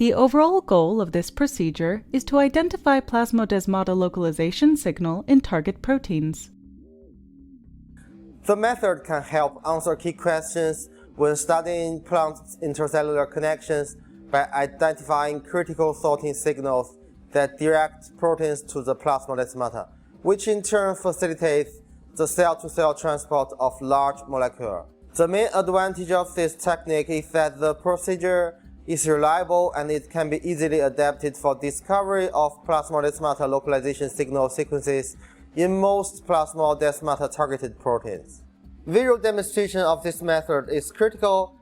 The overall goal of this procedure is to identify Plasmodesmata localization signal in target proteins. The method can help answer key questions when studying plant intercellular connections by identifying critical sorting signals that direct proteins to the plasmodesmata, which in turn facilitates the cell-to-cell transport of large molecules. The main advantage of this technique is that the procedure is reliable and it can be easily adapted for discovery of plasmodesmata localization signal sequences in most plasmodesmata targeted proteins. Visual demonstration of this method is critical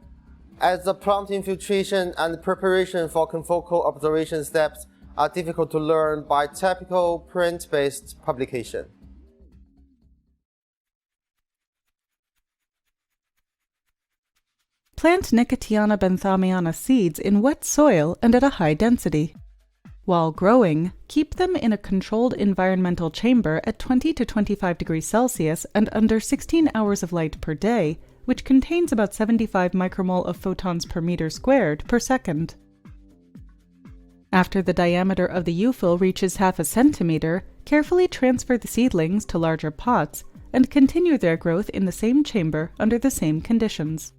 as the plant infiltration and preparation for confocal observation steps are difficult to learn by typical print-based publication. Plant Nicotiana benthamiana seeds in wet soil and at a high density. While growing, keep them in a controlled environmental chamber at 20 to 25 degrees Celsius and under 16 hours of light per day, which contains about 75 micromole of photons per meter squared per second. After the diameter of the euphil reaches half a centimeter, carefully transfer the seedlings to larger pots and continue their growth in the same chamber under the same conditions.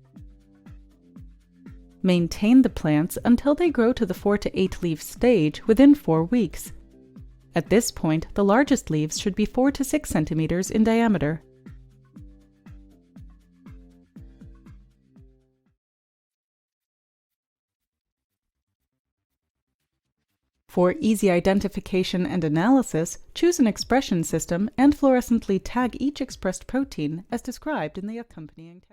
Maintain the plants until they grow to the 4 to 8 leaf stage within 4 weeks. At this point, the largest leaves should be 4 to 6 centimeters in diameter. For easy identification and analysis, choose an expression system and fluorescently tag each expressed protein as described in the accompanying text.